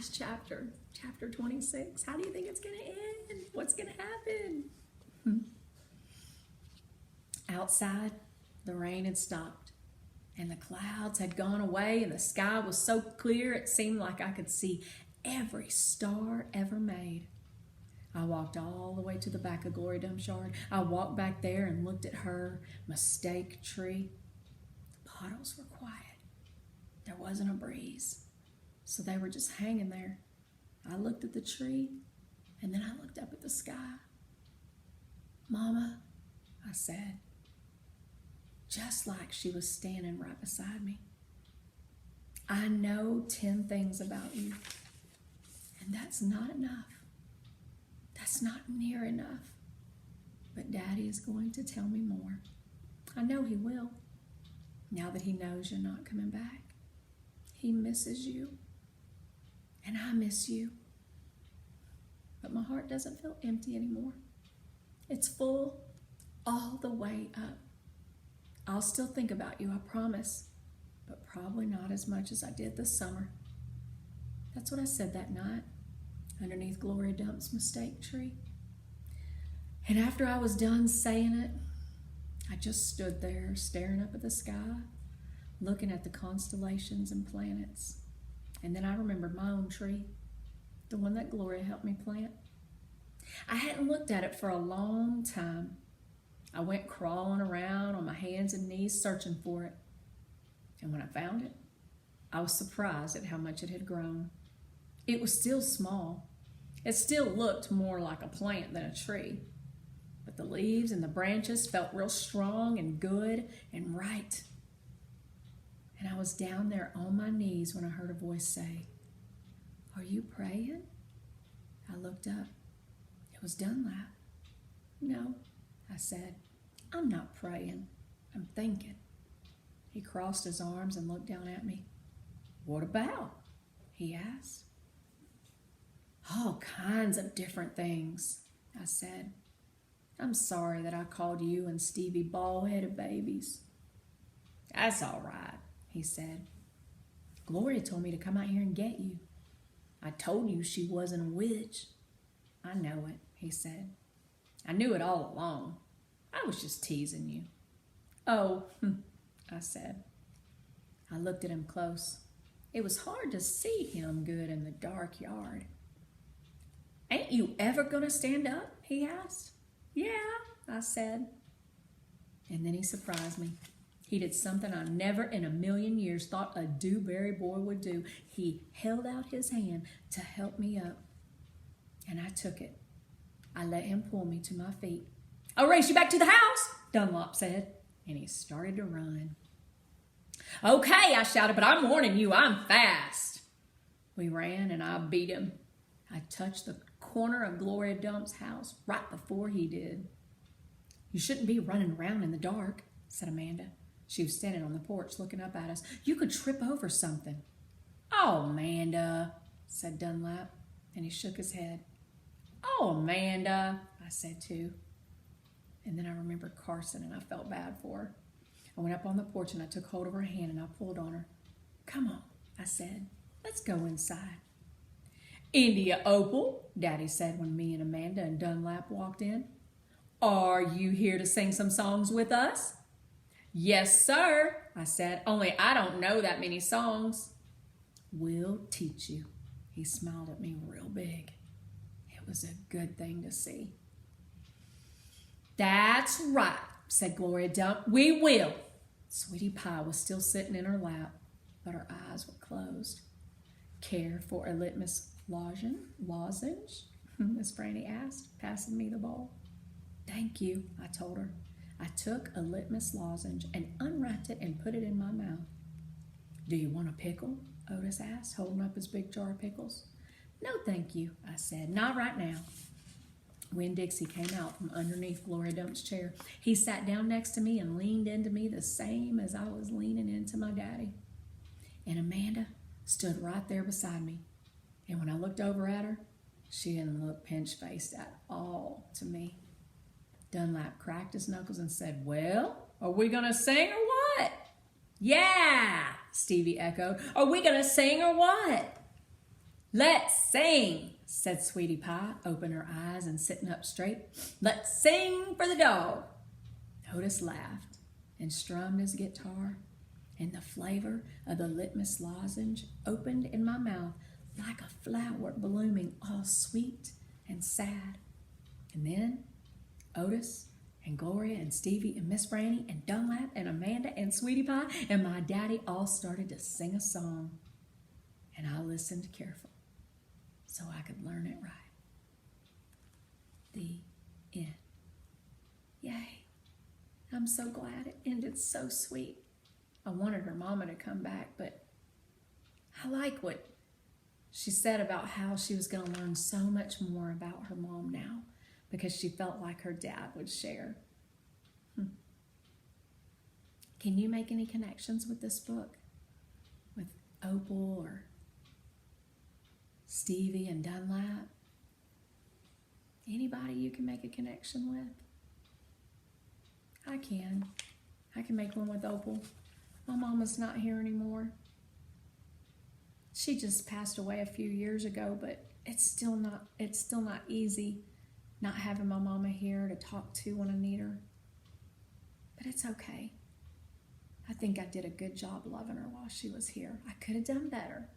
last chapter, chapter 26. How do you think it's going to end? What's going to happen? Outside, the rain had stopped, and the clouds had gone away, and the sky was so clear it seemed like I could see every star ever made. I walked all the way to the back of Glory Dump's yard. I walked back there and looked at her mistake tree. The puddles were quiet. There wasn't a breeze, so they were just hanging there. I looked at the tree, and then I looked up at the sky. Mama, I said, just like she was standing right beside me. I know 10 things about you, and that's not enough. That's not near enough. But Daddy is going to tell me more. I know he will, now that he knows you're not coming back. He misses you, and I miss you. But my heart doesn't feel empty anymore. It's full all the way up. I'll still think about you, I promise, but probably not as much as I did this summer. That's what I said that night underneath Glory Dump's mistake tree. And after I was done saying it, I just stood there staring up at the sky, looking at the constellations and planets. And then I remembered my own tree, the one that Gloria helped me plant. I hadn't looked at it for a long time. I went crawling around on my hands and knees searching for it. And when I found it, I was surprised at how much it had grown. It was still small. It still looked more like a plant than a tree. But the leaves and the branches felt real strong and good and right. And I was down there on my knees when I heard a voice say, "Are you praying?" I looked up. It was Dunlap. "No," I said, "I'm not praying. I'm thinking." He crossed his arms and looked down at me. "What about?" he asked. "All kinds of different things," I said. "I'm sorry that I called you and Stevie bald-headed babies." "That's all right," he said. "Gloria told me to come out here and get you. I told you she wasn't a witch." "I know it," he said. "I knew it all along. I was just teasing you." "Oh," I said. I looked at him close. It was hard to see him good in the dark yard. "Ain't you ever going to stand up?" he asked. "Yeah," I said. And then he surprised me. He did something I never in a million years thought a Dewberry boy would do. He held out his hand to help me up, and I took it. I let him pull me to my feet. "I'll race you back to the house," Dunlop said, and he started to run. "Okay," I shouted, "but I'm warning you, I'm fast." We ran, and I beat him. I touched the corner of Gloria Dump's house right before he did. "You shouldn't be running around in the dark," said Amanda. She was standing on the porch looking up at us. "You could trip over something." "Oh, Amanda," said Dunlap, and he shook his head. "Oh, Amanda," I said too. And then I remembered Carson, and I felt bad for her. I went up on the porch, and I took hold of her hand, and I pulled on her. "Come on," I said. "Let's go inside." "India Opal," Daddy said when me and Amanda and Dunlap walked in. "Are you here to sing some songs with us?" "Yes, sir," I said, "only I don't know that many songs." "We'll teach you." He smiled at me real big. It was a good thing to see. "That's right," said Gloria Dump. "We will." Sweetie Pie was still sitting in her lap, but her eyes were closed. "Care for a litmus lozenge?" Miss Franny asked, passing me the bowl. "Thank you," I told her. I took a litmus lozenge and unwrapped it and put it in my mouth. "Do you want a pickle?" Otis asked, holding up his big jar of pickles. "No, thank you," I said. "Not right now." Winn-Dixie came out from underneath Gloria Dump's chair. He sat down next to me and leaned into me the same as I was leaning into my daddy. And Amanda stood right there beside me. And when I looked over at her, she didn't look pinch-faced at all to me. Dunlap cracked his knuckles and said, "Well, are we going to sing or what?" "Yeah," Stevie echoed. "Are we going to sing or what?" "Let's sing," said Sweetie Pie, opening her eyes and sitting up straight. "Let's sing for the dog." Otis laughed and strummed his guitar, and the flavor of the litmus lozenge opened in my mouth like a flower blooming, all sweet and sad. And then Otis and Gloria and Stevie and Miss Brandy and Dunlap and Amanda and Sweetie Pie and my daddy all started to sing a song. And I listened carefully so I could learn it right. The end. Yay. I'm so glad it ended so sweet. I wanted her mama to come back, but I like what she said about how she was going to learn so much more about her mom now because she felt like her dad would share. Can you make any connections with this book? With Opal or Stevie and Dunlap? Anybody you can make a connection with? I can. I can make one with Opal. My mama's not here anymore. She just passed away a few years ago, but it's still not easy not having my mama here to talk to when I need her. But it's okay. I think I did a good job loving her while she was here. I could have done better,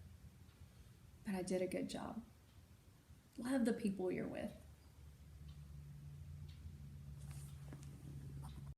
but I did a good job. Love the people you're with.